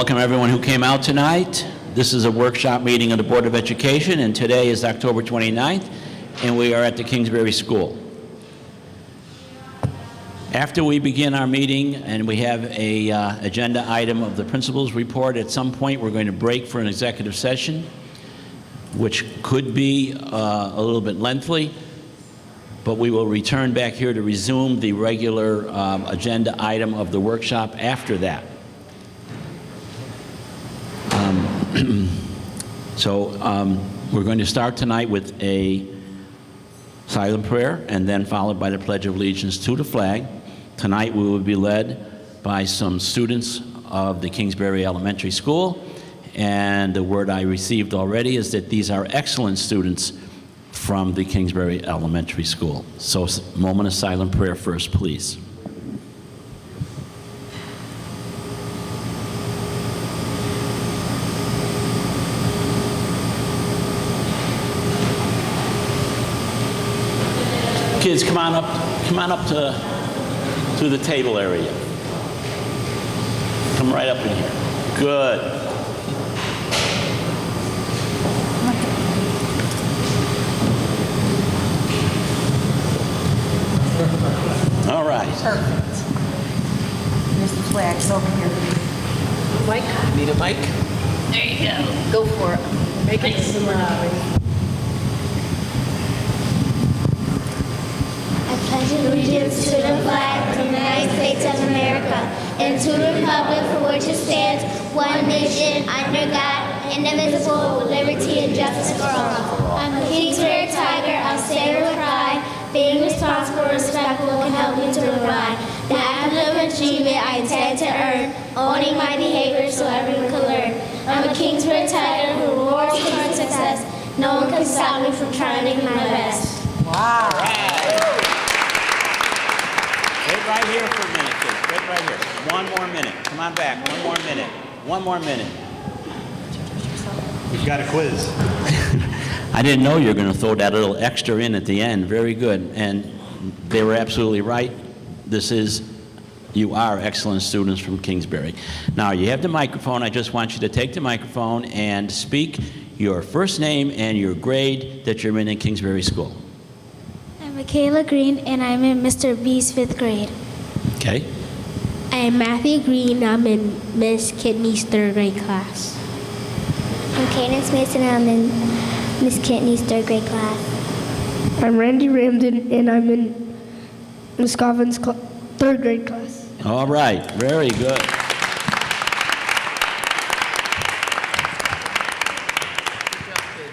welcome everyone who came out tonight. This is a workshop meeting of the Board of Education, and today is October 29th, and we are at the Kingsbury School. After we begin our meeting and we have a agenda item of the principal's report, at some point we're going to break for an executive session, which could be a little bit lengthy, but we will return back here to resume the regular agenda item of the workshop after that. We're going to start tonight with a silent prayer and then followed by the Pledge of Allegiance to the flag. Tonight we will be led by some students of the Kingsbury Elementary School, and the word I received already is that these are excellent students from the Kingsbury Elementary School. So a moment of silent prayer first, please. Kids, come on up to the table area. Come right up in here. Good. All right. Perfect. There's the flags over here. Mike? Need a mic? There you go. Go for it. Make it some loud. I pledge allegiance to the flag of the United States of America and to the republic for which it stands, one nation, under God, indivisible, with liberty and justice for all. I'm a Kingsbury Tiger, I'll say with pride, being responsible, respectful, and helping to provide the academic achievement I intend to earn, owning my behavior so everyone can learn. I'm a Kingsbury Tiger who roars towards success. No one can stop me from trying to do my best. Wow. All right. Wait right here for a minute, kids. Wait right here. One more minute. Come on back. One more minute. One more minute. We've got a quiz. I didn't know you were going to throw that little extra in at the end. Very good. And they were absolutely right. You are excellent students from Kingsbury. Now, you have the microphone. I just want you to take the microphone and speak your first name and your grade that you're in Kingsbury School. I'm Michaela Green, and I'm in Mr. B's 5th grade. Okay. I'm Matthew Green. I'm in Miss Kidney's 3rd grade class. I'm Cadence Mason, and I'm in Miss Kidney's 3rd grade class. I'm Randy Ramden, and I'm in Miss Coffin's 3rd grade class. All right. Very good.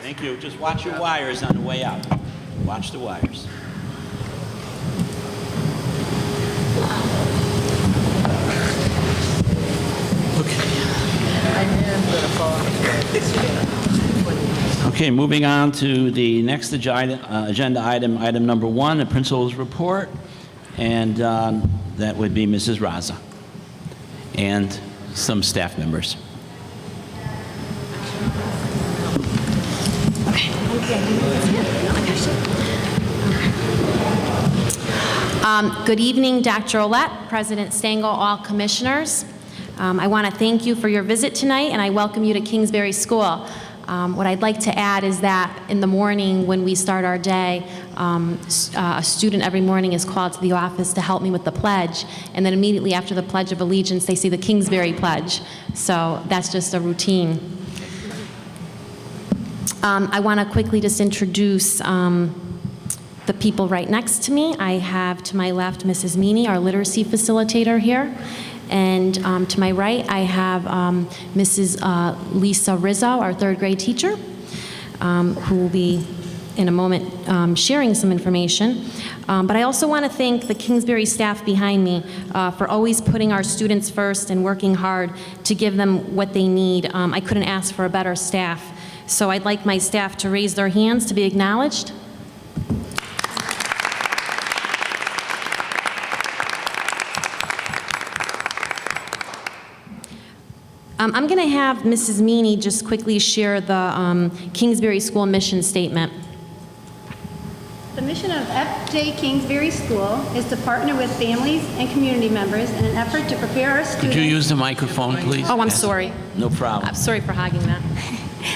Thank you. Just watch your wires on the way out. Watch the wires. Okay, moving on to the next agenda item, item number 1, the principal's report, and that would be Mrs. Raza and some staff members. Good evening, Dr. Ouellette, President Stengel, all commissioners. I want to thank you for your visit tonight, and I welcome you to Kingsbury School. What I'd like to add is that in the morning when we start our day, a student every morning is called to the office to help me with the pledge, and then immediately after the Pledge of Allegiance, they see the Kingsbury pledge. So that's just a routine. I want to quickly just introduce the people right next to me. I have to my left Mrs. Meany, our literacy facilitator here. And to my right, I have Mrs. Lisa Rizzo, our 3rd grade teacher, who will be, in a moment, sharing some information. But I also want to thank the Kingsbury staff behind me for always putting our students first and working hard to give them what they need. I couldn't ask for a better staff. So I'd like my staff to raise their hands to be acknowledged. I'm going to have Mrs. Meany just quickly share the Kingsbury School mission statement. The mission of FJ Kingsbury School is to partner with families and community members in an effort to prepare our students. Could you use the microphone, please? Oh, I'm sorry. No problem. I'm sorry for hogging that.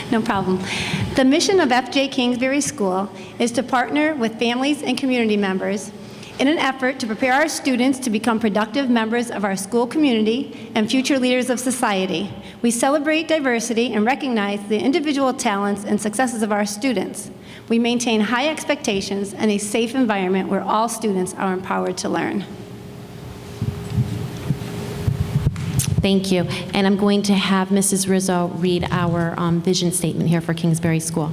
No problem. The mission of FJ Kingsbury School is to partner with families and community members in an effort to prepare our students to become productive members of our school community and future leaders of society. We celebrate diversity and recognize the individual talents and successes of our students. We maintain high expectations and a safe environment where all students are empowered to learn. Thank you. And I'm going to have Mrs. Rizzo read our vision statement here for Kingsbury School.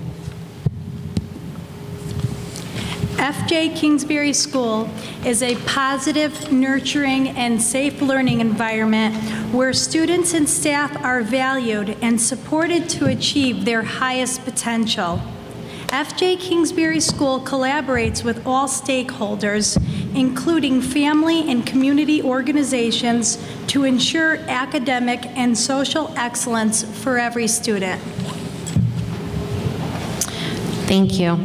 FJ Kingsbury School is a positive, nurturing, and safe learning environment where students and staff are valued and supported to achieve their highest potential. FJ Kingsbury School collaborates with all stakeholders, including family and community organizations, to ensure academic and social excellence for every student. Thank you.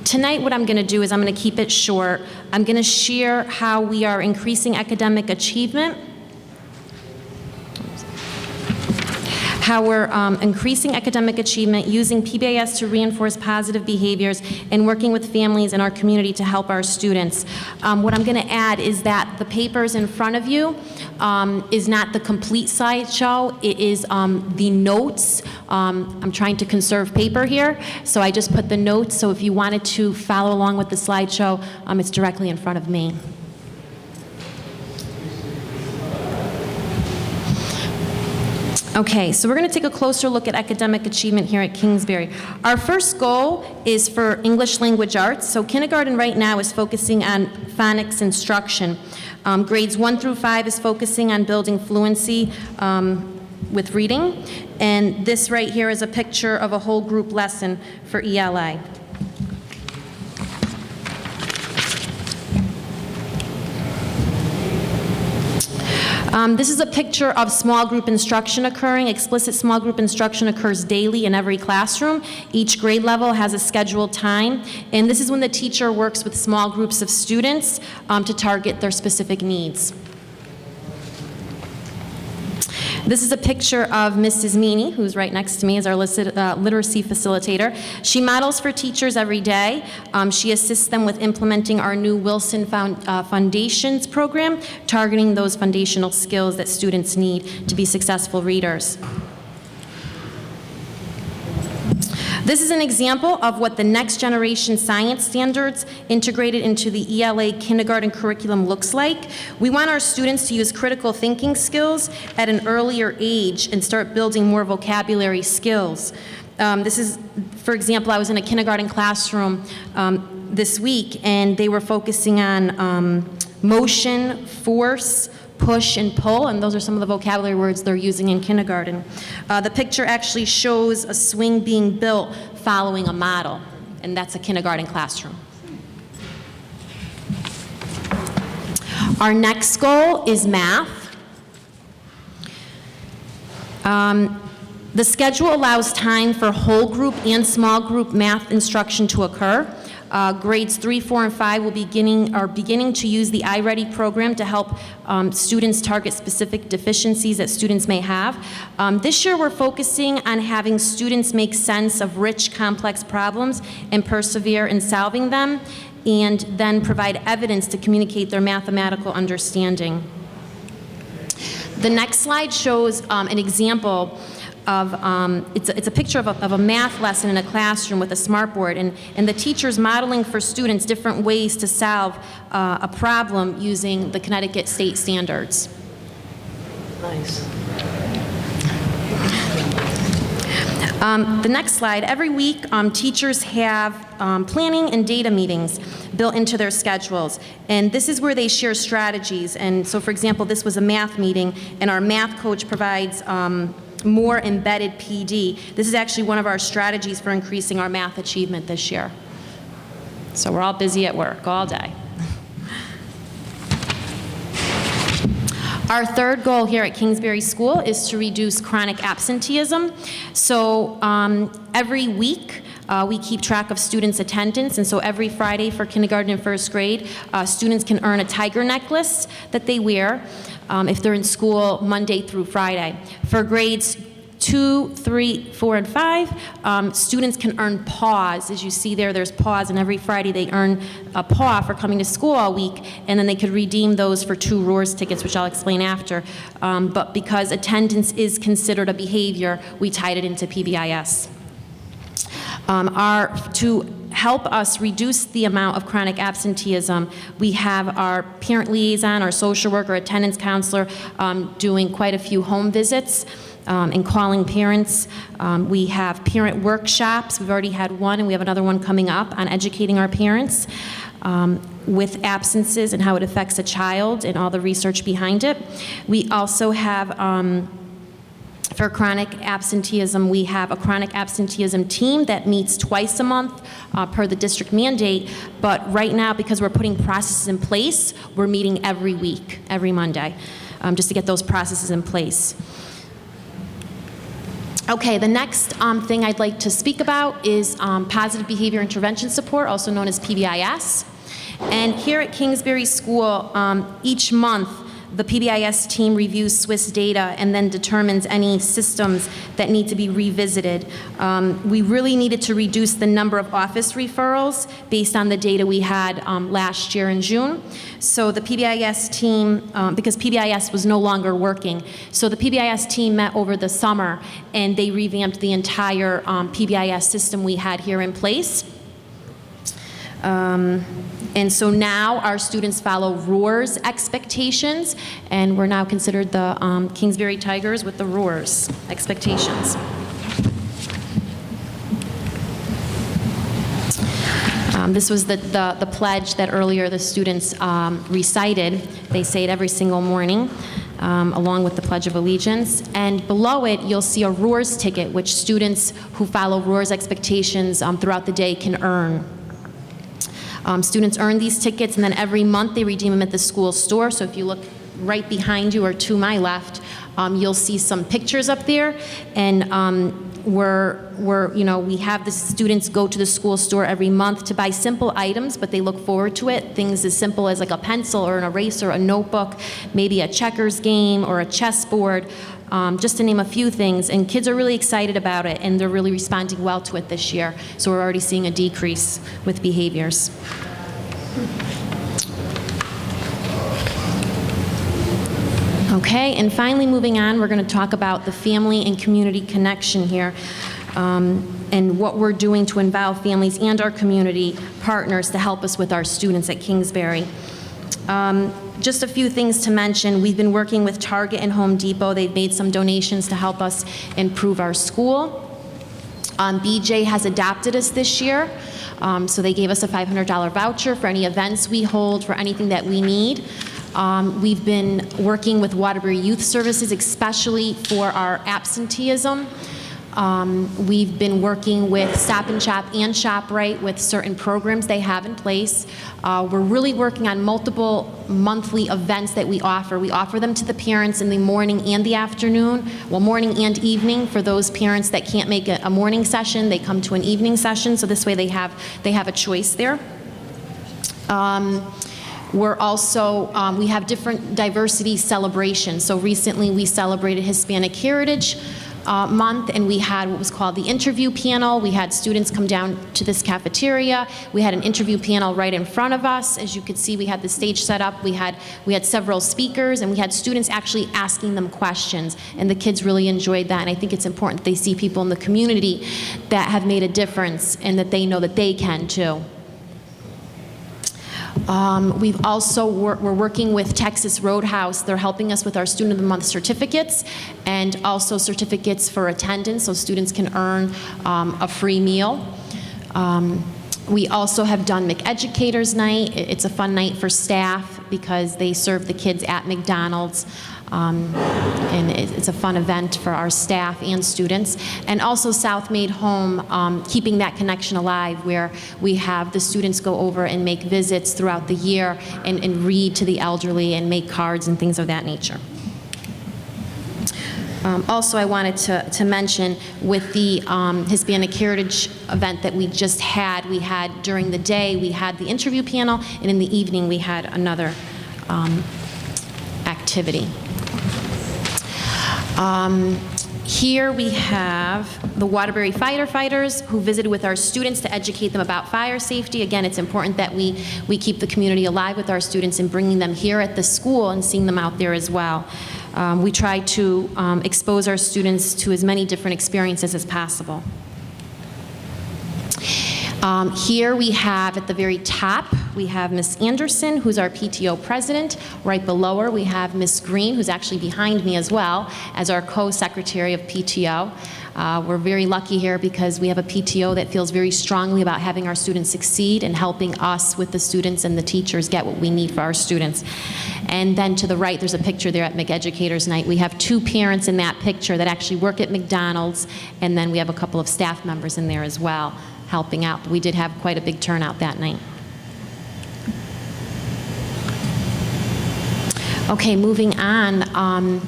Tonight, what I'm going to do is I'm going to keep it short. I'm going to share how we are increasing academic achievement, how we're increasing academic achievement, using PBIS to reinforce positive behaviors, and working with families in our community to help our students. What I'm going to add is that the papers in front of you is not the complete slideshow. It is the notes. I'm trying to conserve paper here, so I just put the notes, so if you wanted to follow along with the slideshow, it's directly in front of me. Okay, so we're going to take a closer look at academic achievement here at Kingsbury. Our first goal is for English language arts. So kindergarten right now is focusing on phonics instruction. Grades 1 through 5 is focusing on building fluency with reading. And this right here is a picture of a whole group lesson for ELA. This is a picture of small group instruction occurring. Explicit small group instruction occurs daily in every classroom. Each grade level has a scheduled time, and this is when the teacher works with small groups of students to target their specific needs. This is a picture of Mrs. Meany, who's right next to me as our literacy facilitator. She models for teachers every day. She assists them with implementing our new Wilson Foundations program, targeting those foundational skills that students need to be successful readers. This is an example of what the next generation science standards integrated into the ELA kindergarten curriculum looks like. We want our students to use critical thinking skills at an earlier age and start building more vocabulary skills. This is, for example, I was in a kindergarten classroom this week, and they were focusing on motion, force, push, and pull, and those are some of the vocabulary words they're using in kindergarten. The picture actually shows a swing being built following a model, and that's a kindergarten classroom. Our next goal is math. The schedule allows time for whole group and small group math instruction to occur. Grades 3, 4, and 5 are beginning to use the iReady program to help students target specific deficiencies that students may have. This year we're focusing on having students make sense of rich, complex problems and persevere in solving them, and then provide evidence to communicate their mathematical understanding. The next slide shows an example of, it's a picture of a math lesson in a classroom with a smartboard, and the teacher's modeling for students different ways to solve a problem using the Connecticut state standards. Nice. The next slide, every week teachers have planning and data meetings built into their schedules, and this is where they share strategies. And so, for example, this was a math meeting, and our math coach provides more embedded PD. This is actually one of our strategies for increasing our math achievement this year. So we're all busy at work all day. Our third goal here at Kingsbury School is to reduce chronic absenteeism. So every week, we keep track of students' attendance, and so every Friday for kindergarten and first grade, students can earn a tiger necklace that they wear if they're in school Monday through Friday. For grades 2, 3, 4, and 5, students can earn paws. As you see there, there's paws, and every Friday they earn a paw for coming to school all week, and then they could redeem those for 2 Roars tickets, which I'll explain after. But because attendance is considered a behavior, we tied it into PBIS. To help us reduce the amount of chronic absenteeism, we have our parent liaison, our social worker, attendance counselor doing quite a few home visits and calling parents. We have parent workshops. We've already had one, and we have another one coming up on educating our parents with absences and how it affects a child and all the research behind it. We also have for chronic absenteeism, we have a chronic absenteeism team that meets twice a month per the district mandate, but right now, because we're putting processes in place, we're meeting every week, every Monday, just to get those processes in place. Okay, the next thing I'd like to speak about is positive behavior intervention support, also known as PBIS. And here at Kingsbury School, each month, the PBIS team reviews Swiss data and then determines any systems that need to be revisited. We really needed to reduce the number of office referrals based on the data we had last year in June. So the PBIS team, because PBIS was no longer working, so the PBIS team met over the summer and they revamped the entire PBIS system we had here in place. And so now our students follow Roars expectations, and we're now considered the Kingsbury Tigers with the Roars expectations. This was the pledge that earlier the students recited. They say it every single morning, along with the Pledge of Allegiance. And below it, you'll see a Roars ticket, which students who follow Roars expectations throughout the day can earn. Students earn these tickets, and then every month they redeem them at the school store. So if you look right behind you or to my left, you'll see some pictures up there. And we have the students go to the school store every month to buy simple items, but they look forward to it. Things as simple as like a pencil or an eraser, a notebook, maybe a checkers game or a chessboard. Just to name a few things, and kids are really excited about it, and they're really responding well to it this year. So we're already seeing a decrease with behaviors. Okay, and finally moving on, we're going to talk about the family and community connection here, and what we're doing to involve families and our community partners to help us with our students at Kingsbury. Just a few things to mention. We've been working with Target and Home Depot. They've made some donations to help us improve our school. BJ has adopted us this year, so they gave us a $500 voucher for any events we hold, for anything that we need. We've been working with Waterbury Youth Services, especially for our absenteeism. We've been working with Stop and Shop and ShopRite with certain programs they have in place. We're really working on multiple monthly events that we offer. We offer them to the parents in the morning and the afternoon, well, morning and evening. For those parents that can't make a morning session, they come to an evening session, so this way they have a choice there. We're also, we have different diversity celebrations. So recently we celebrated Hispanic Heritage Month, and we had what was called the interview panel. We had students come down to this cafeteria. We had an interview panel right in front of us. As you could see, we had the stage set up. We had several speakers, and we had students actually asking them questions, and the kids really enjoyed that. And I think it's important that they see people in the community that have made a difference and that they know that they can too. We've also, we're working with Texas Roadhouse. They're helping us with our Student of the Month certificates and also certificates for attendance, so students can earn a free meal. We also have done McEducators Night. It's a fun night for staff because they serve the kids at McDonald's. And it's a fun event for our staff and students. And also South Made Home, keeping that connection alive, where we have the students go over and make visits throughout the year and read to the elderly and make cards and things of that nature. Also, I wanted to mention with the Hispanic Heritage event that we just had, we had during the day, we had the interview panel, and in the evening, we had another activity. Here we have the Waterbury firefighters who visited with our students to educate them about fire safety. Again, it's important that we keep the community alive with our students and bringing them here at the school and seeing them out there as well. We try to expose our students to as many different experiences as possible. Here we have at the very top, we have Ms. Anderson, who's our PTO president. Right below her, we have Ms. Green, who's actually behind me as well, as our co-secretary of PTO. We're very lucky here because we have a PTO that feels very strongly about having our students succeed and helping us with the students and the teachers get what we need for our students. And then to the right, there's a picture there at McEducators Night. We have 2 parents in that picture that actually work at McDonald's, and then we have a couple of staff members in there as well, helping out. We did have quite a big turnout that night. Okay, moving on.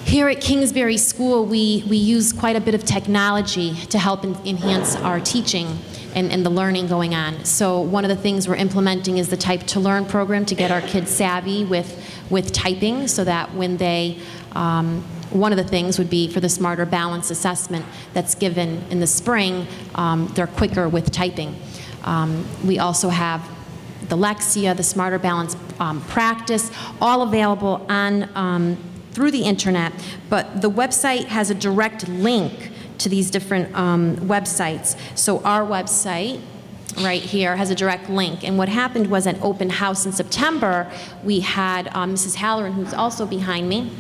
Here at Kingsbury School, we use quite a bit of technology to help enhance our teaching and the learning going on. So one of the things we're implementing is the Type to Learn program to get our kids savvy with typing, so that when they one of the things would be for the Smarter Balance assessment that's given in the spring, they're quicker with typing. We also have the Lexia, the Smarter Balance practice, all available on through the internet, but the website has a direct link to these different websites. So our website right here has a direct link. And what happened was at Open House in September, we had Mrs. Halloran, who's also behind me,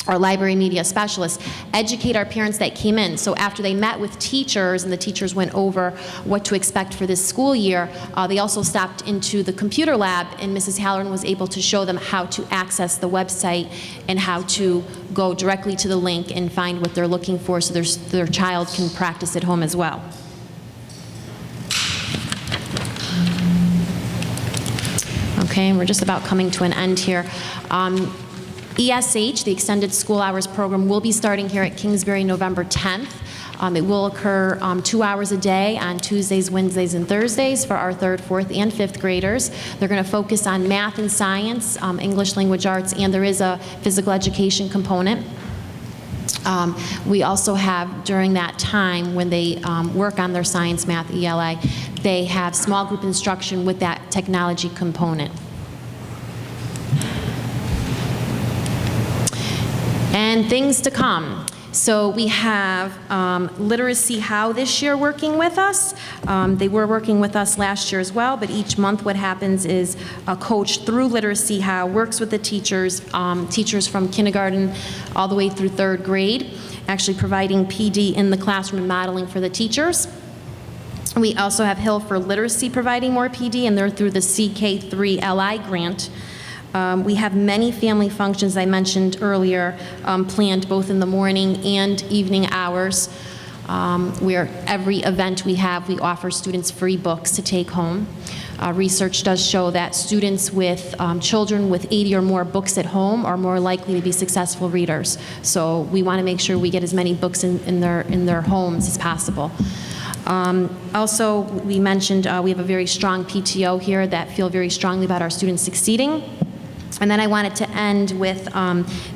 our library media specialist, educate our parents that came in. So after they met with teachers and the teachers went over what to expect for this school year, they also stopped into the computer lab, and Mrs. Halloran was able to show them how to access the website and how to go directly to the link and find what they're looking for so their child can practice at home as well. Okay, and we're just about coming to an end here. ESH, the Extended School Hours Program, will be starting here at Kingsbury November 10th. It will occur 2 hours a day on Tuesdays, Wednesdays, and Thursdays for our 3rd, 4th, and 5th graders. They're going to focus on math and science, English language arts, and there is a physical education component. We also have, during that time, when they work on their science, math, ELA, they have small group instruction with that technology component. And things to come. So we have Literacy How this year working with us. They were working with us last year as well, but each month what happens is a coach through Literacy How works with the teachers, teachers from kindergarten all the way through 3rd grade, actually providing PD in the classroom and modeling for the teachers. We also have Hill for Literacy providing more PD, and they're through the CK3LI grant. We have many family functions I mentioned earlier planned both in the morning and evening hours, where every event we have, we offer students free books to take home. Research does show that students with children with 80 or more books at home are more likely to be successful readers. So we want to make sure we get as many books in their homes as possible. Also, we mentioned we have a very strong PTO here that feel very strongly about our students succeeding. And then I wanted to end with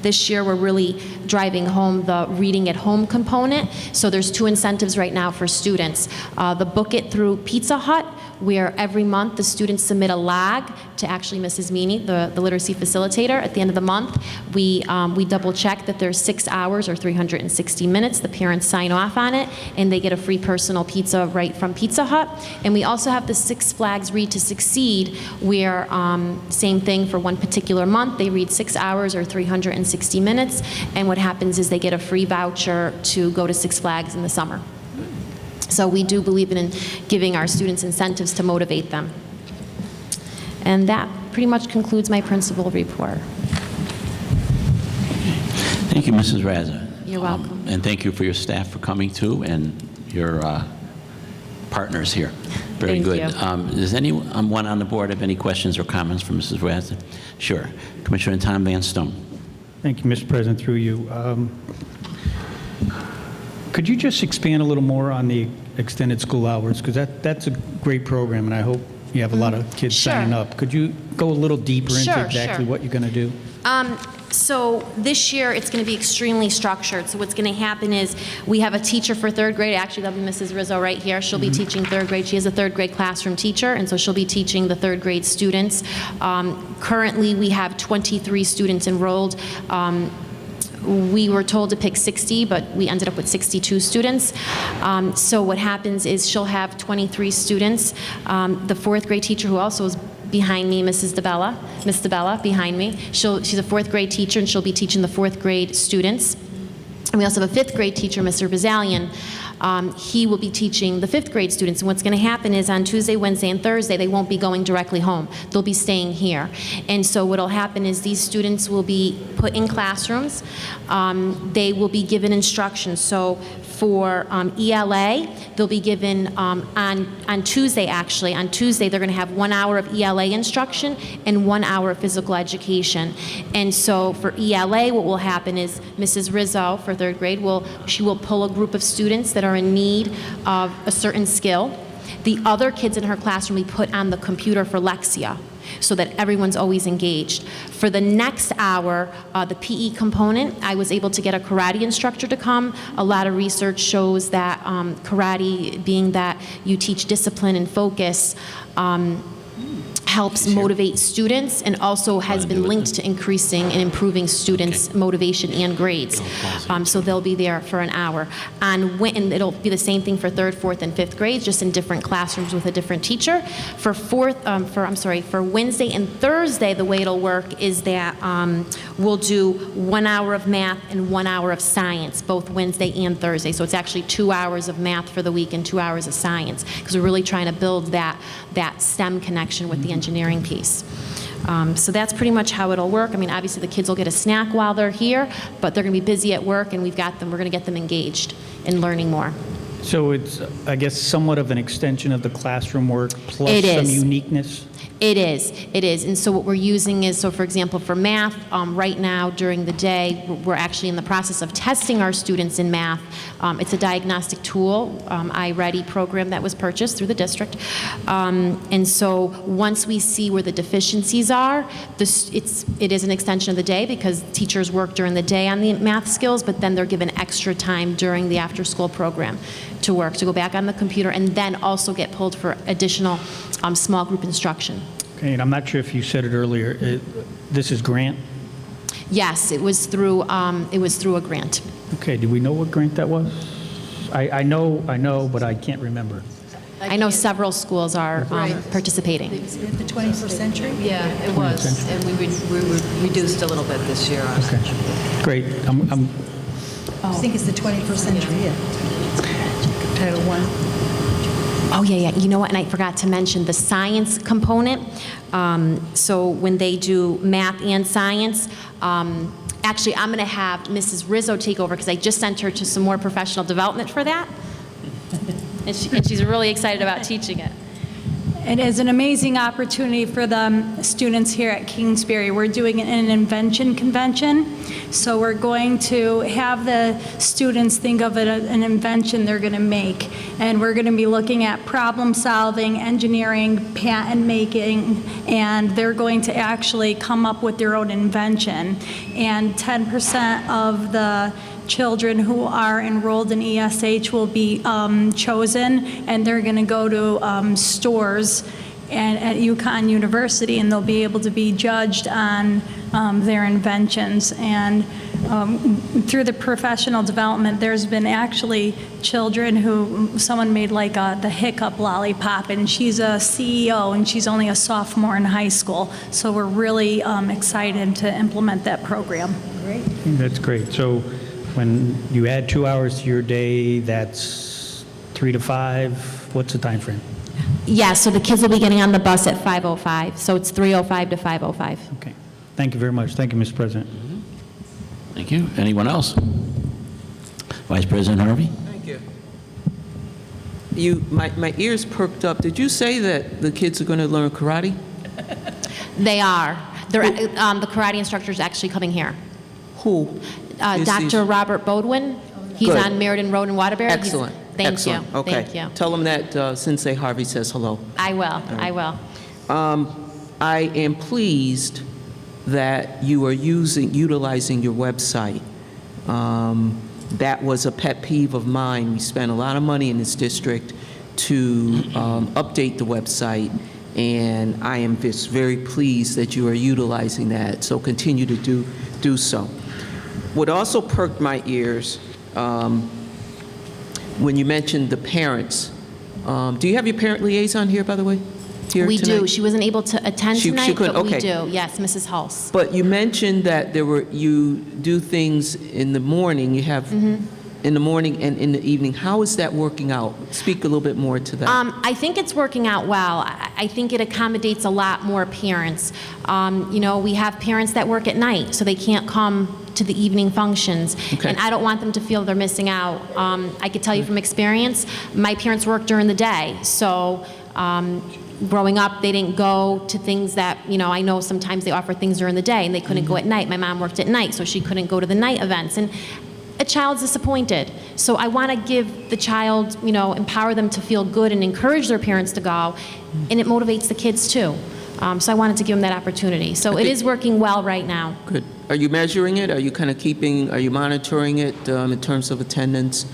this year we're really driving home the reading at home component. So there's 2 incentives right now for students. The Book It through Pizza Hut, where every month the students submit a log to actually Mrs. Meany, the literacy facilitator. At the end of the month, we double check that there's 6 hours or 360 minutes. The parents sign off on it, and they get a free personal pizza right from Pizza Hut. And we also have the Six Flags Read to Succeed, where same thing for one particular month, they read 6 hours or 360 minutes, and what happens is they get a free voucher to go to Six Flags in the summer. So we do believe in giving our students incentives to motivate them. And that pretty much concludes my principal report. Thank you, Mrs. Raza. You're welcome. And thank you for your staff for coming too, and your partners here. Very Thank good. you. Does anyone on the board have any questions or comments for Mrs. Raza? Sure. Commissioner Tom Van Stone. Thank you, Mr. President, through you. Could you just expand a little more on the extended school hours? Because that's a great program, and I hope you have a lot of kids Sure. signing up. Could you go a little deeper into Sure, exactly sure. what you're going to do? So this year, it's going to be extremely structured. So what's going to happen is we have a teacher for third grade. Actually, that'll be Mrs. Rizzo right here. She'll be teaching third grade. She is a third grade classroom teacher, and so she'll be teaching the third grade students. Currently, we have 23 students enrolled. We were told to pick 60, but we ended up with 62 students. So what happens is she'll have 23 students. The fourth grade teacher, who also is behind me, Miss DeBella, behind me. She's a fourth grade teacher, and she'll be teaching the fourth grade students. And we also have a fifth grade teacher, Mr. Bazalian. He will be teaching the fifth grade students. And what's going to happen is on Tuesday, Wednesday, and Thursday, they won't be going directly home. They'll be staying here. And so what will happen is these students will be put in classrooms. They will be given instructions. So for ELA, they'll be given on Tuesday, actually. On Tuesday, they're going to have 1 hour of ELA instruction and 1 hour of physical education. And so for ELA, what will happen is Mrs. Rizzo, for third grade, she will pull a group of students that are in need of a certain skill. The other kids in her classroom will be put on the computer for Lexia, so that everyone's always engaged. For the next hour, the PE component, I was able to get a karate instructor to come. A lot of research shows that karate, being that you teach discipline and focus, helps motivate students, and also has been linked to increasing and improving students' motivation and grades. So they'll be there for an hour. And it'll be the same thing for third, fourth, and fifth grades, just in different classrooms with a different teacher. For Wednesday and Thursday, the way it'll work is that we'll do 1 hour of math and 1 hour of science, both Wednesday and Thursday. So it's actually 2 hours of math for the week and 2 hours of science, because we're really trying to build that STEM connection with the engineering piece. So that's pretty much how it'll work. I mean, obviously the kids will get a snack while they're here, but they're going to be busy at work, and we're going to get them engaged in learning more. So it's, I guess, somewhat of an extension of the classroom work plus It some is. uniqueness? It is. And so what we're using is, so for example, for math, right now during the day, we're actually in the process of testing our students in math. It's a diagnostic tool, iReady program that was purchased through the district. And so once we see where the deficiencies are, it is an extension of the day, because teachers work during the day on the math skills, but then they're given extra time during the after-school program to work, to go back on the computer, and then also get pulled for additional small group instruction. Okay, and I'm not sure if you said it earlier, this is grant? Yes, it was through a grant. Okay, do we know what grant that was? I know, but I can't remember. I know several schools are participating. The 21st century? Yeah, it was, and we were reduced a little bit this year. Okay, great. I think it's the 21st century, yeah. Title I. Oh, yeah. You know what? And I forgot to mention the science component. So when they do math and science, actually, I'm going to have Mrs. Rizzo take over, because I just sent her to some more professional development for that. And she's really excited about teaching it. It is an amazing opportunity for the students here at Kingsbury. We're doing an invention convention, so we're going to have the students think of an invention they're going to make, and we're going to be looking at problem solving, engineering, patent making, and they're going to actually come up with their own invention. And 10% of the children who are enrolled in ESH will be chosen, and they're going to go to stores at UConn University, and they'll be able to be judged on their inventions. And through the professional development, there's been actually children who, someone made like the hiccup lollipop, and she's a CEO, and she's only a sophomore in high school. So we're really excited to implement that program. Great. That's great. So when you add 2 hours to your day, that's 3 to 5. What's the time frame? Yeah, so the kids will be getting on the bus at 5:05, so it's 3:05 to 5:05. Okay. Thank you very much. Thank you, Mr. President. Thank you. Anyone else? Vice President Harvey? Thank you. My ears perked up. Did you say that the kids are going to learn karate? They are. The karate instructor is actually coming here. Who? Is Dr. these- Robert Bodwin. He's Good. on Meriden Road in Waterbury. He's- Excellent. Thank Excellent. you. Okay. Thank you. Tell him that Sensei Harvey says hello. I will. I will. I am pleased that you are utilizing your website. That was a pet peeve of mine. We spent a lot of money in this district to update the website, and I am just very pleased that you are utilizing that, so continue to do so. What also perked my ears when you mentioned the parents. Do you have your parent liaison here, by the way? Here We tonight? do. She wasn't able to attend She tonight, couldn't- but we okay. do. Yes, Mrs. Hulse. But you mentioned that you do things in the morning, you have in the morning and in the evening. How is that working out? Speak a little bit more to that. I think it's working out well. I think it accommodates a lot more parents. You know, we have parents that work at night, so they can't come to the evening functions. Okay. And I don't want them to feel they're missing out. I could tell you from experience, my parents work during the day, so growing up, they didn't go to things that, you know, I know sometimes they offer things during the day and they couldn't go at night. My mom worked at night, so she couldn't go to the night events. And a child's disappointed. So I want to give the child, you know, empower them to feel good and encourage their parents to go, and it motivates the kids too. So I wanted to give them that opportunity. So it is working well right now. Good. Are you measuring it? Are you kind of are you monitoring it in terms of attendance?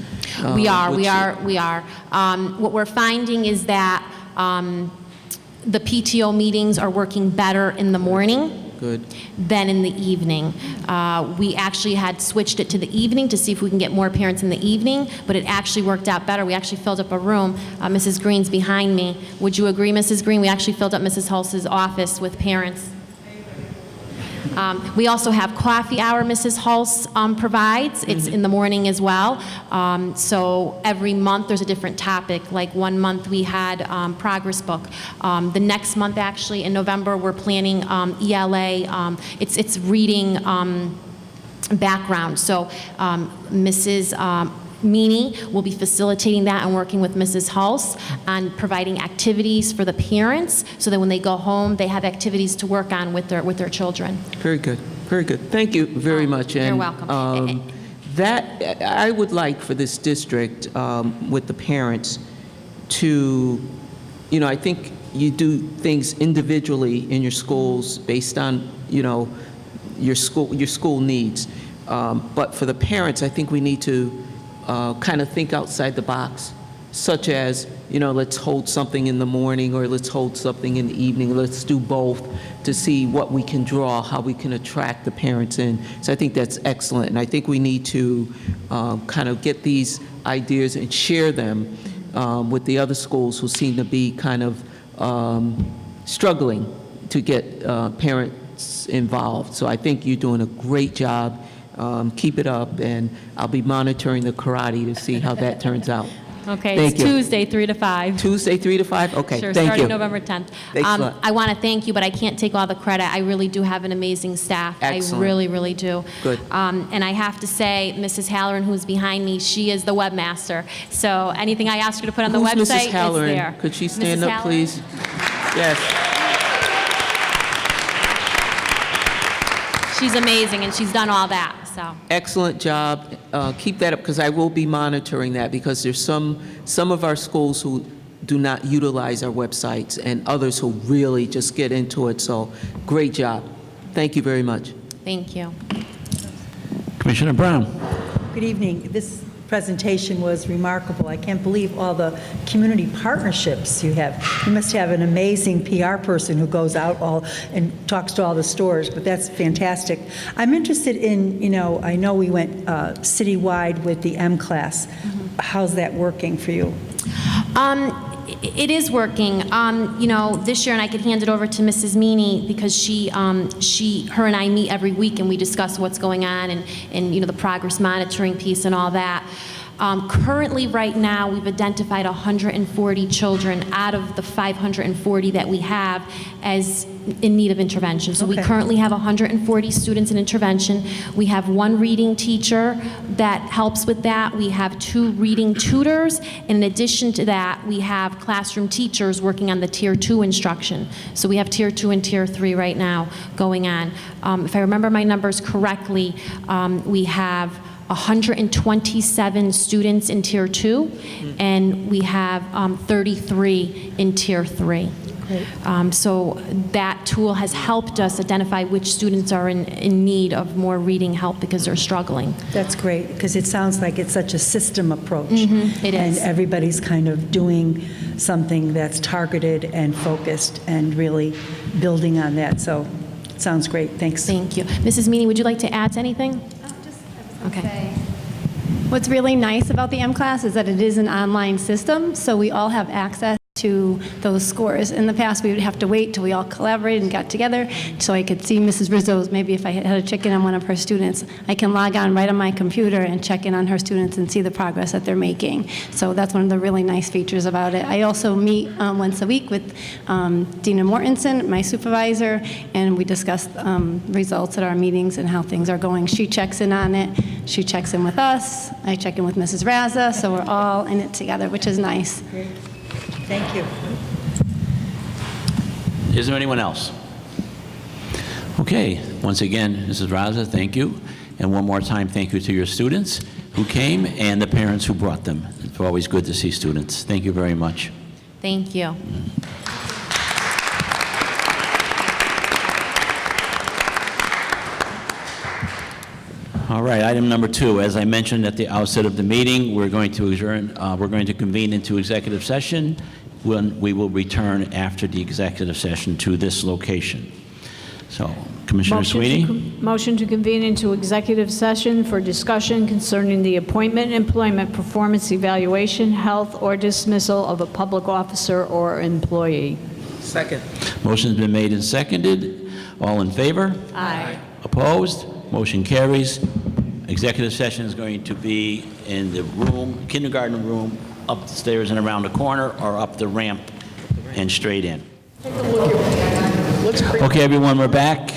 We are. which- What we're finding is that the PTO meetings are working better in the morning Good. than in the evening. We actually had switched it to the evening to see if we can get more parents in the evening, but it actually worked out better. We actually filled up a room. Mrs. Green's behind me. Would you agree, Mrs. Green? We actually filled up Mrs. Hulse's office with parents. We also have coffee hour Mrs. Hulse provides. It's in the morning as well. So every month there's a different topic. Like 1 month we had progress book. The next month, actually, in November, we're planning ELA. It's reading background. So Mrs. Meany will be facilitating that and working with Mrs. Hulse on providing activities for the parents so that when they go home, they have activities to work on with their children. Very good. Very good. Thank you very much. You're And, welcome. That I would like for this district with the parents to, you know, I think you do things individually in your schools based on, you know, your school needs. But for the parents, I think we need to kind of think outside the box, such as, you know, let's hold something in the morning or let's hold something in the evening. Let's do both to see what we can draw, how we can attract the parents in. So I think that's excellent. And I think we need to kind of get these ideas and share them with the other schools who seem to be kind of struggling to get parents involved. So I think you're doing a great job. Keep it up, and I'll be monitoring the karate to see how that turns out. Okay, Thank it's you. Tuesday, 3 to 5. Tuesday, 3 to 5? Okay, Sure, thank starting you. November 10th. Thanks a lot. I want to thank you, but I can't take all the credit. I really do have an amazing staff. Excellent. I really, really do. Good. And I have to say, Mrs. Halloran, who's behind me, she is the webmaster. So anything I ask her to put on the Who's website Mrs. Halloran? is there. Could she stand Mrs. up, Halloran? please? Yes. She's amazing, and she's done all that, so. Excellent job. Keep that up, because I will be monitoring that, because there's some of our schools who do not utilize our websites, and others who really just get into it. So great job. Thank you very much. Thank you. Commissioner Brown. Good evening. This presentation was remarkable. I can't believe all the community partnerships you have. You must have an amazing PR person who goes out and talks to all the stores, but that's fantastic. I'm interested in, you know, I know we went citywide with the M class. How's that working for you? It is working. You know, this year, and I could hand it over to Mrs. Meany because her and I meet every week and we discuss what's going on and you know, the progress monitoring piece and all that. Currently, right now, we've identified 140 children out of the 540 that we have as in need of intervention. So we Okay. currently have 140 students in intervention. We have one reading teacher that helps with that. We have 2 reading tutors. And in addition to that, we have classroom teachers working on the Tier 2 instruction. So we have Tier 2 and Tier 3 right now going on. If I remember my numbers correctly, we have 127 students in Tier 2, and we have 33 in Tier 3. So that tool has helped us identify which students are in need of more reading help because they're struggling. That's great, because it sounds like it's such a system approach. It And is. everybody's kind of doing something that's targeted and focused and really building on that. So it sounds great. Thanks. Thank you. Mrs. Meany, would you like to add anything? Okay. What's really nice about the M-Class is that it is an online system, so we all have access to those scores. In the past, we would have to wait till we all collaborated and got together so I could see Mrs. Rizzo's. Maybe if I had a check-in on one of her students, I can log on right on my computer and check in on her students and see the progress that they're making. So that's one of the really nice features about it. I also meet once a week with Dina Mortensen, my supervisor, and we discuss results at our meetings and how things are going. She checks in on it. She checks in with us. I check in with Mrs. Raza, so we're all in it together, which is nice. Great. Thank you. Is there anyone else? Okay, once again, Mrs. Raza, thank you. And one more time, thank you to your students who came and the parents who brought them. It's always good to see students. Thank you very much. Thank you. All right, item number 2. As I mentioned at the outset of the meeting, we're going to adjourn, we're going to convene into executive session when we will return after the executive session to this location. So, Commissioner Sweeney? Motion to convene into executive session for discussion concerning the appointment, employment, performance evaluation, health, or dismissal of a public officer or employee. Second. Motion's been made and seconded. All in favor? Aye. Opposed? Motion carries. Executive session is going to be in the room, kindergarten room, up the stairs and around the corner, or up the ramp and straight in. Okay, everyone, we're back,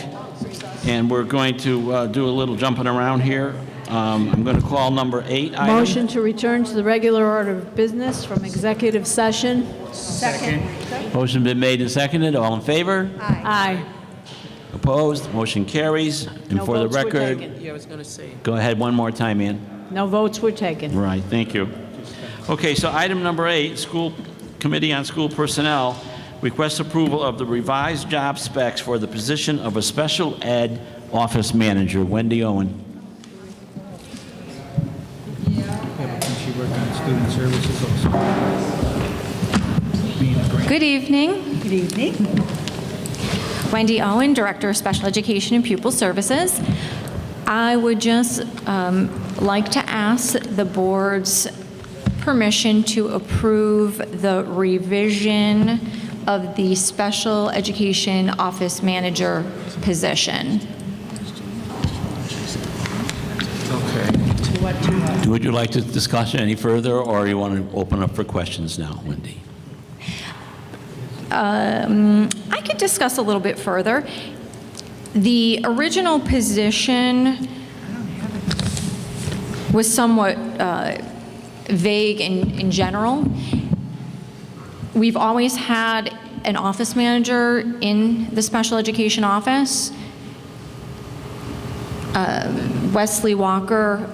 and we're going to do a little jumping around here. I'm going to call number 8 item. Motion to return to the regular order of business from executive session. Motion been made and seconded. All in favor? Aye. Opposed? Motion carries. And No for the votes were record, taken. Yeah, I was going to say. go ahead one more time, Ann. No votes were taken. Right, thank you. Okay, so item number 8, School Committee on School Personnel requests approval of the revised job specs for the position of a special ed office manager. Wendy Owen. She worked on student services also. Good evening. Good evening. Wendy Owen, Director of Special Education and Pupil Services. I would just like to ask the board's permission to approve the revision of the Special Education Office Manager position. Okay. Would you like to discuss it any further, or you want to open up for questions now, Wendy? I could discuss a little bit further. The original position was somewhat vague in general. We've always had an office manager in the special education office. Wesley Walker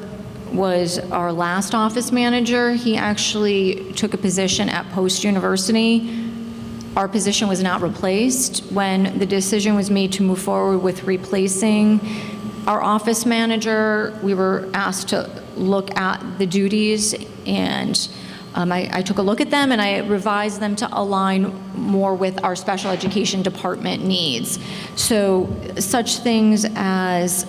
was our last office manager. He actually took a position at Post University. Our position was not replaced. When the decision was made to move forward with replacing our office manager, we were asked to look at the duties, and I took a look at them and I revised them to align more with our special education department needs. So such things as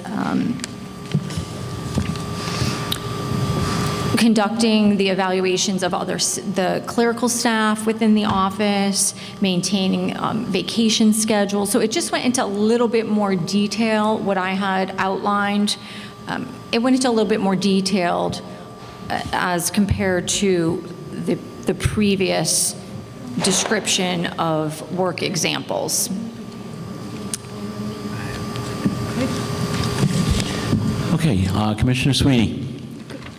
conducting the evaluations of the clerical staff within the office, maintaining vacation schedules. So it just went into a little bit more detail, what I had outlined. It went into a little bit more detailed as compared to the previous description of work examples. Okay, Commissioner Sweeney.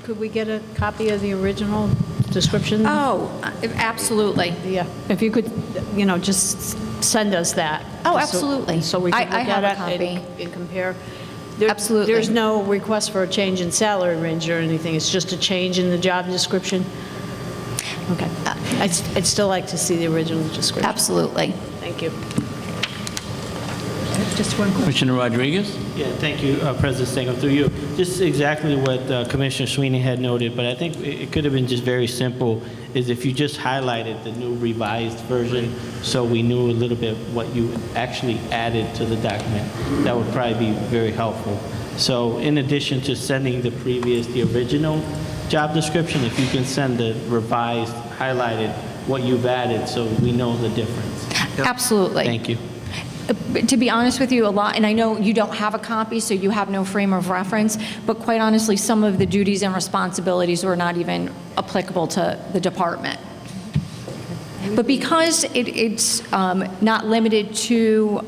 Could we get a copy of the original description? Oh, absolutely. Yeah, if you could, just send us that. Oh, just absolutely. So we can I look have at a it copy. and compare. Absolutely. There's no request for a change in salary range or anything, it's just a change in the job description? Okay. I'd still like to see the original description. Absolutely. Thank you. Just one question. Commissioner Rodriguez? Yeah, thank you, President Stango, through you. Just exactly what Commissioner Sweeney had noted, but I think it could have been just very simple, is if you just highlighted the new revised version so we knew a little bit what you actually added to the document, that would probably be very helpful. So in addition to sending the original job description, if you can send the revised, highlighted, what you've added so we know the difference. Absolutely. Thank you. To be honest with you, a lot, and I know you don't have a copy, so you have no frame of reference, but quite honestly, some of the duties and responsibilities were not even applicable to the department. But because it's not limited to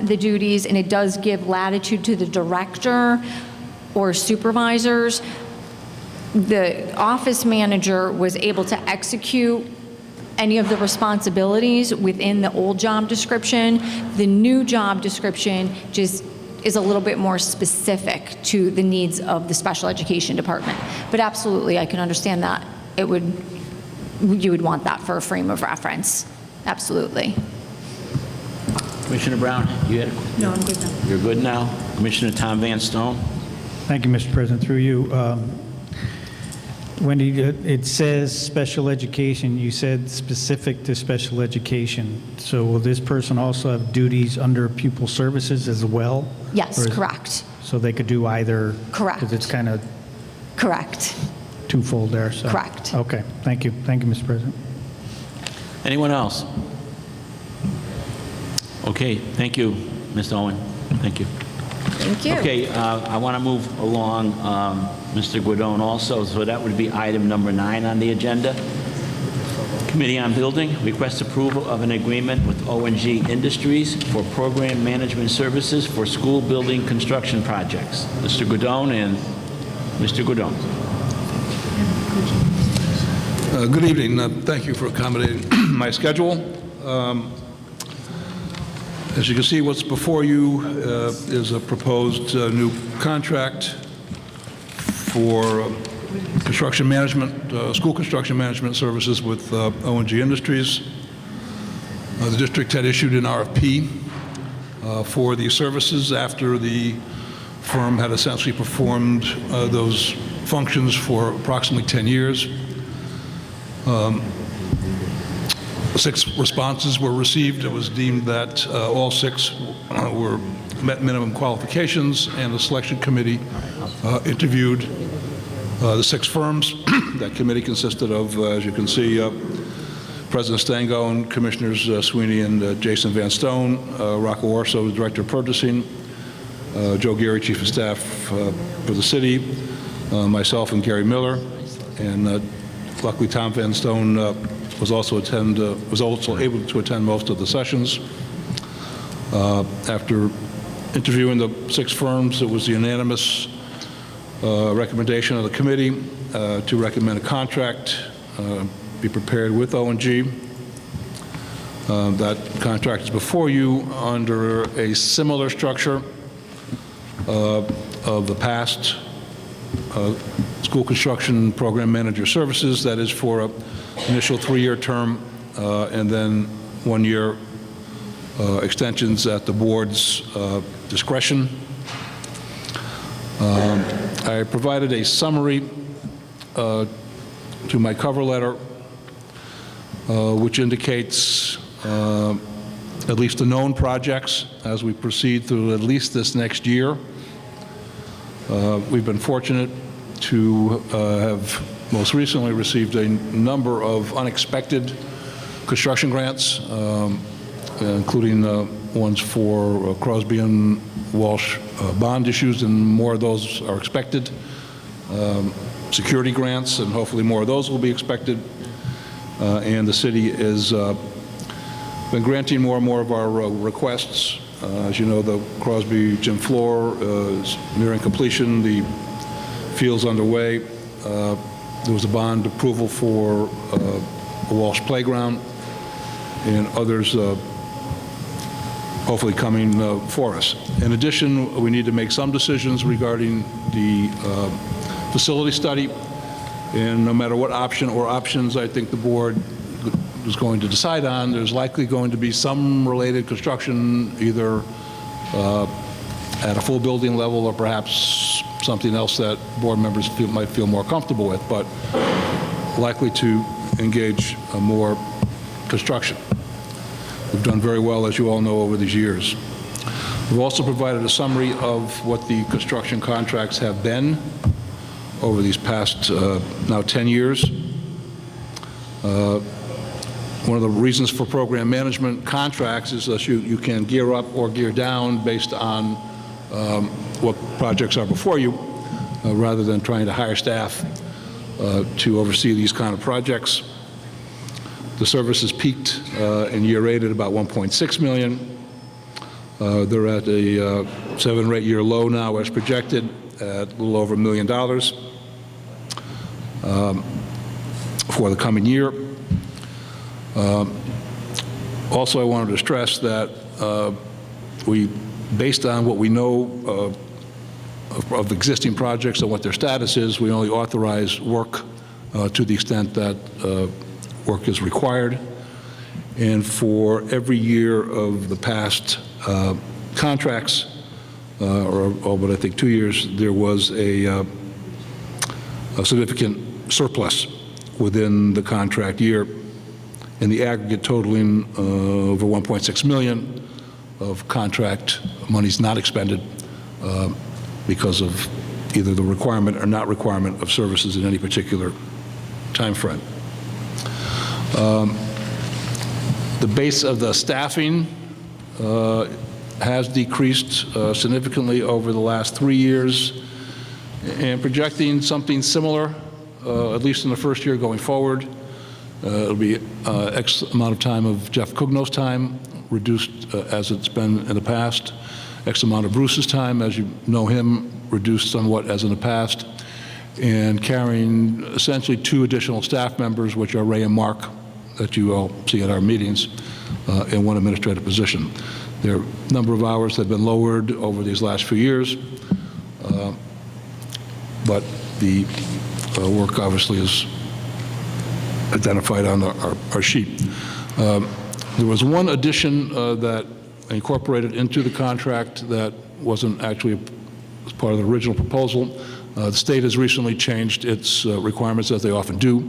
the duties, and it does give latitude to the director or supervisors, the office manager was able to execute any of the responsibilities within the old job description. The new job description just is a little bit more specific to the needs of the special education department. But absolutely, I can understand that you would want that for a frame of reference. Absolutely. Commissioner Brown, you had a question? No, I'm good now. You're good now? Commissioner Tom Van Stone? Thank you, Mr. President. Through you, Wendy, it says special education. You said specific to special education. So will this person also have duties under pupil services as well? Yes, Or is- correct. So they could do either? Correct. Because it's kind of Correct. twofold there, so. Correct. Okay, thank you. Thank you, Mr. President. Anyone else? Okay, thank you, Mr. Owen. Thank you. Thank you. Okay, I want to move along, Mr. Guidon also, so that would be item number 9 on the agenda. Committee on Building, request approval of an agreement with O&G Industries for program management services for school building construction projects. Mr. Guidon and Mr. Guidon. Good evening. Thank you for accommodating my schedule. As you can see, what's before you is a proposed new contract for construction management, school construction management services with O&G Industries. The district had issued an RFP for these services after the firm had essentially performed those functions for approximately 10 years. 6 responses were received. It was deemed that all 6 met minimum qualifications, and the selection committee interviewed the 6 firms. That committee consisted of, as you can see, President Stango and Commissioners Sweeney and Jason Van Stone, Rocco Orso, Director of Purchasing, Joe Geary, Chief of Staff for the city, myself and Gary Miller, and luckily Tom Van Stone was also able to attend most of the sessions. After interviewing the 6 firms, it was the unanimous recommendation of the committee to recommend a contract be prepared with O&G. That contract is before you under a similar structure of the past school construction program manager services. That is for an initial 3-year term and then 1-year extensions at the board's discretion. I provided a summary to my cover letter, which indicates at least the known projects as we proceed through at least this next year. We've been fortunate to have most recently received a number of unexpected construction grants, including ones for Crosby and Walsh bond issues, and more of those are expected. security grants, and hopefully more of those will be expected. And the city has been granting more and more of our requests. As you know, the Crosby gym floor is nearing completion. The field's underway. There was a bond approval for the Walsh Playground, and others hopefully coming for us. In addition, we need to make some decisions regarding the facility study, and no matter what option or options I think the board is going to decide on, there's likely going to be some related construction, either at a full building level or perhaps something else that board members might feel more comfortable with, but likely to engage more construction. We've done very well, as you all know, over these years. We've also provided a summary of what the construction contracts have been over these past now 10 years. One of the reasons for program management contracts is that you can gear up or gear down based on what projects are before you, rather than trying to hire staff to oversee these kind of projects. The services peaked in year 8 at about 1.6 million. They're at a 7 or 8 year low now as projected at a little over $1 million for the coming year. Also, I wanted to stress that based on what we know of existing projects and what their status is, we only authorize work to the extent that work is required. And for every year of the past contracts, or all but I think 2 years, there was a significant surplus within the contract year, in the aggregate totaling over 1.6 million of contract monies not expended because of either the requirement or not requirement of services in any particular time frame. The base of the staffing has decreased significantly over the last 3 years, and projecting something similar, at least in the first year going forward. It'll be X amount of time of Jeff Cugno's time, reduced as it's been in the past. X amount of Bruce's time, as you know him, reduced somewhat as in the past. And carrying essentially 2 additional staff members, which are Ray and Mark, that you all see at our meetings, in 1 administrative position. Their number of hours have been lowered over these last few years, but the work obviously is identified on our sheet. There was one addition that incorporated into the contract that wasn't actually part of the original proposal. The state has recently changed its requirements, as they often do,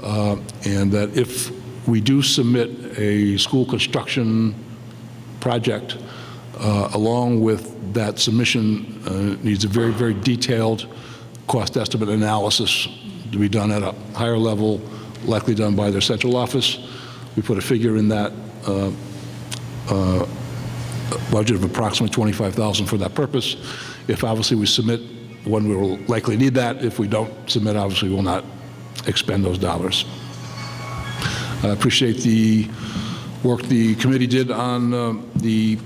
and that if we do submit a school construction project, along with that submission needs a very, very detailed cost estimate analysis to be done at a higher level, likely done by their central office. We put a figure in that budget of approximately $25,000 for that purpose. If obviously we submit one, we will likely need that. If we don't submit, obviously we will not expend those dollars. I appreciate the work the committee did on the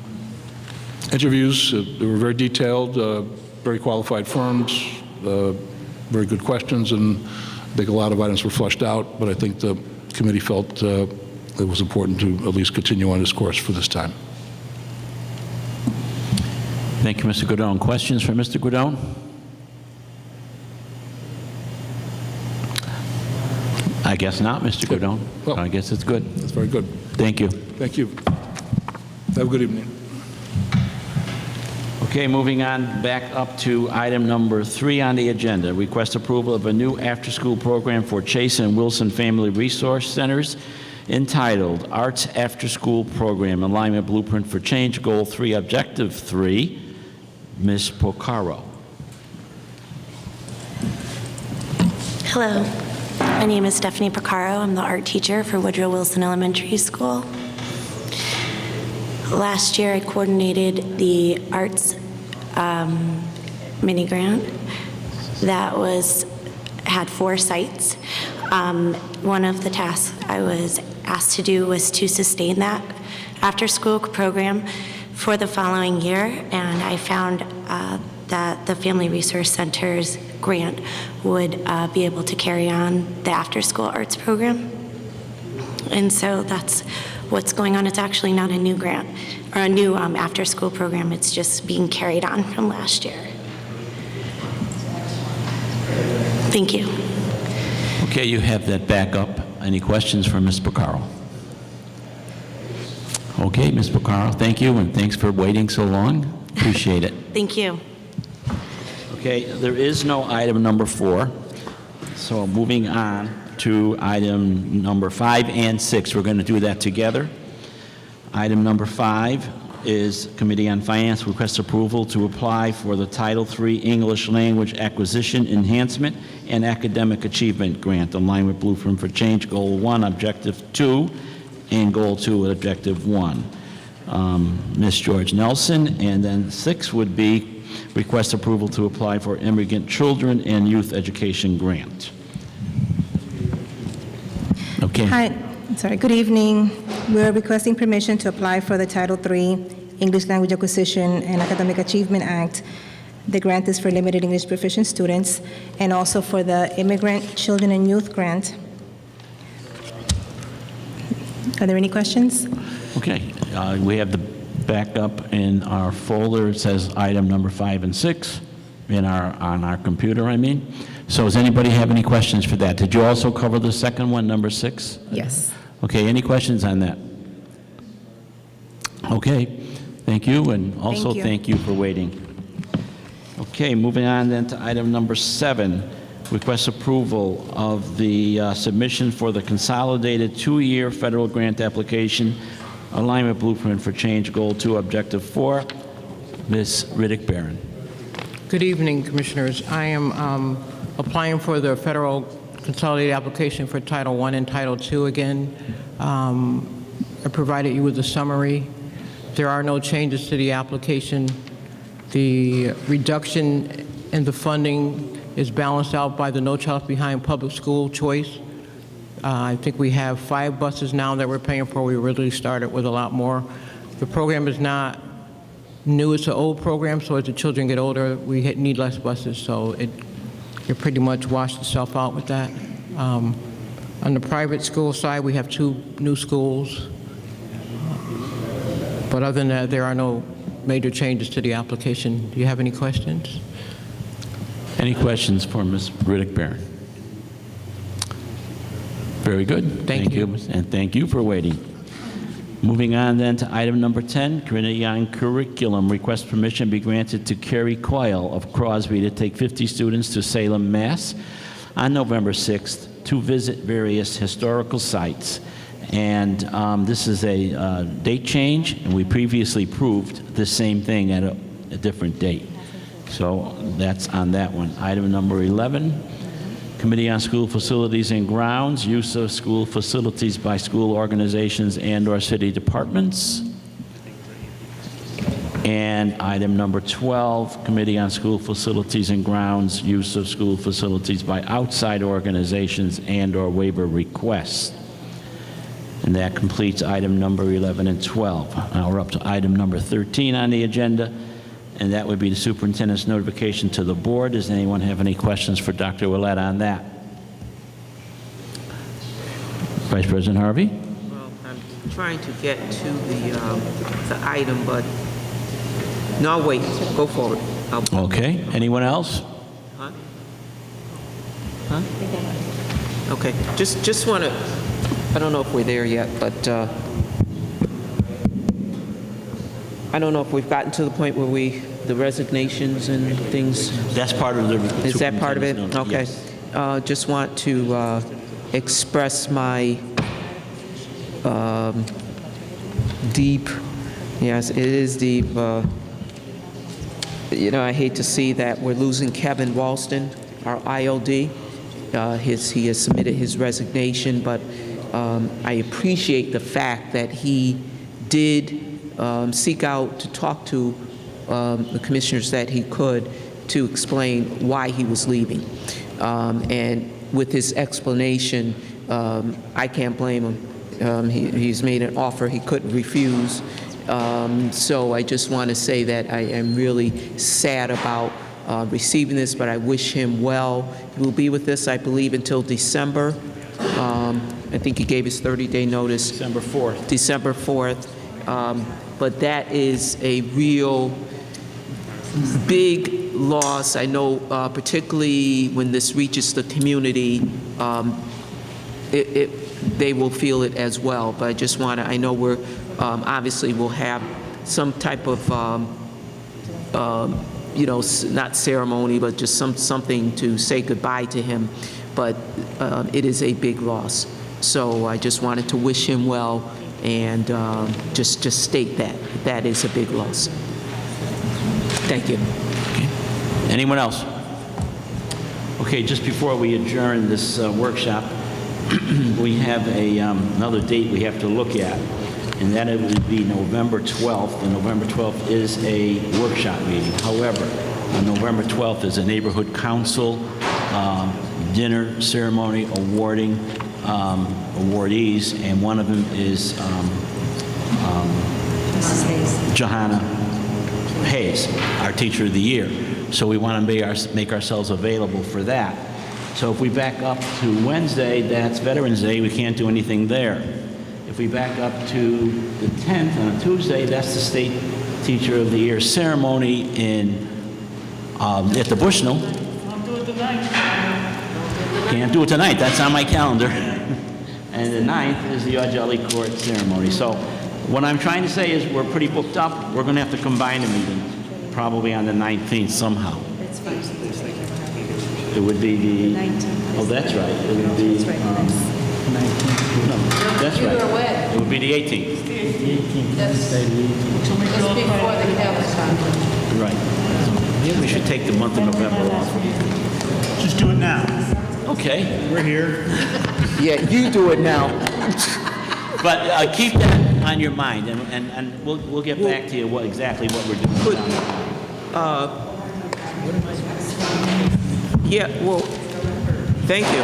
interviews. They were very detailed, very qualified firms, very good questions, and I think a lot of items were flushed out, but I think the committee felt it was important to at least continue on this course for this time. Thank you, Mr. Godone. Questions for Mr. Godone? I guess not, Mr. Godone. Well, I guess it's good. That's very good. Thank you. Thank you. Have a good evening. Okay, moving on back up to item number 3 on the agenda. Request approval of a new after-school program for Chase and Wilson Family Resource Centers entitled Arts After School Program, Alignment Blueprint for Change, Goal 3, Objective 3. Ms. Porcaro. Hello, my name is Stephanie Porcaro. I'm the art teacher for Woodrow Wilson Elementary School. Last year I coordinated the arts mini grant that was had 4 sites. One of the tasks I was asked to do was to sustain that after-school program for the following year, and I found that the Family Resource Center's grant would be able to carry on the after-school arts program. And so that's what's going on. It's actually not a new grant or a new after-school program. It's just being carried on from last year. Thank you. Okay, you have that back up. Any questions for Ms. Porcaro? Okay, Ms. Porcaro, thank you, and thanks for waiting so long. Appreciate it. Thank you. Okay, there is no item number 4, so moving on to item number 5 and 6. We're going to do that together. Item number 5 is Committee on Finance requests approval to apply for the Title III English Language Acquisition Enhancement and Academic Achievement Grant in line with Blueprint for Change Goal 1, Objective 2, and Goal 2 with Objective 1. Ms. George Nelson, and then 6 would be request approval to apply for Immigrant Children and Youth Education Grant. Okay. Hi, sorry, good evening. We're requesting permission to apply for the Title III English Language Acquisition and Academic Achievement Act. The grant is for limited English proficient students and also for the Immigrant Children and Youth Grant. Are there any questions? Okay, we have the backup in our folder. It says item number 5 and 6 on our computer, I mean. So does anybody have any questions for that? Did you also cover the second one, number 6? Yes. Okay, any questions on that? Okay, thank you, and also thank you for waiting. Okay, moving on then to item number 7, request approval of the submission for the consolidated 2-year federal grant application, Alignment Blueprint for Change Goal 2, Objective 4. Ms. Riddick-Barron. Good evening, Commissioners. I am applying for the federal consolidated application for Title I and Title II again. I provided you with a summary. There are no changes to the application. The reduction in the funding is balanced out by the No Child Left Behind public school choice. I think we have 5 buses now that we're paying for. We originally started with a lot more. The program is not new. It's an old program, so as the children get older, we need less buses, so it pretty much washed itself out with that. On the private school side, we have 2 new schools. But other than that, there are no major changes to the application. Do you have any questions? Any questions for Ms. Riddick-Barron? Very good. Thank you. And thank you for waiting. Moving on then to item number 10, Committee on Curriculum. Request permission be granted to Carrie Coyle of Crosby to take 50 students to Salem, Mass. on November 6th to visit various historical sites. And this is a date change, and we previously proved the same thing at a different date. So that's on that one. Item number 11, Committee on School Facilities and Grounds, use of school facilities by school organizations and/or city departments. And item number 12, Committee on School Facilities and Grounds, use of school facilities by outside organizations and/or waiver requests. And that completes item number 11 and 12. Now we're up to item number 13 on the agenda, and that would be the superintendent's notification to the board. Does anyone have any questions for Dr. Willett on that? Vice President Harvey? Well, I'm trying to get to the item, but no, I'll wait. Go forward. Okay. Anyone else? Huh? Okay. Just want to. I don't know if we're there yet, but I don't know if we've gotten to the point where the resignations and things. That's part of the. Is that part of it? Okay. Yes. Just want to express my deep. Yes, it is deep. You know, I hate to see that we're losing Kevin Walston, our ILD. He has submitted his resignation, but I appreciate the fact that he did seek out to talk to the commissioners that he could to explain why he was leaving. And with his explanation, I can't blame him. He's made an offer he couldn't refuse. So I just want to say that I am really sad about receiving this, but I wish him well. He will be with us, I believe, until December. I think he gave his 30-day notice. December 4th. December 4th. But that is a real big loss. I know particularly when this reaches the community, they will feel it as well. But I just want to, I know we're, obviously we'll have some type of, you know, not ceremony, but just something to say goodbye to him. But it is a big loss. So I just wanted to wish him well and just state that. That is a big loss. Thank you. Okay. Anyone else? Okay, just before we adjourn this workshop, we have another date we have to look at, and that it would be November 12th, and November 12th is a workshop meeting. However, on November 12th is a neighborhood council dinner ceremony awarding awardees, and one of them is Mrs. Hayes. Johanna Hayes, our Teacher of the Year. So we want to make ourselves available for that. So if we back up to Wednesday, that's Veterans Day, we can't do anything there. If we back up to the 10th on a Tuesday, that's the State Teacher of the Year ceremony at the Bushnell. Can't do it tonight, that's on my calendar. And the 9th is the Augelli Court ceremony. So what I'm trying to say is we're pretty booked up. We're going to have to combine a meeting, probably on the 19th somehow. That's fine. It would be the... 19th. Oh, that's right. It would be... No, that's right. It would be the 18th. That's before the Callis conference. Right. So maybe we should take the month of November off. Just do it now. Okay. We're here. Yeah, you do it now. But keep that on your mind, and we'll get back to you exactly what we're doing. Yeah, well, thank you.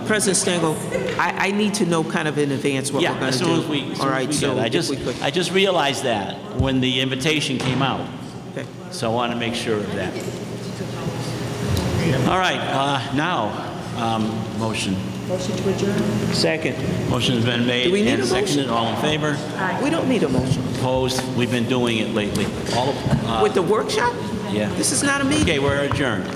President Stengel, I need to know kind of in advance what we're going to do. Yeah, as soon as we... All right, so I just realized that when the invitation came out. Okay. So I want to make sure of that. All right, now, motion. Motion to adjourn? Second. Motion has been made Do we need and a motion? seconded. All in favor? We don't need a motion. Opposed? We've been doing it lately. With the workshop? Yeah. This is not a meeting. Okay, we're adjourned.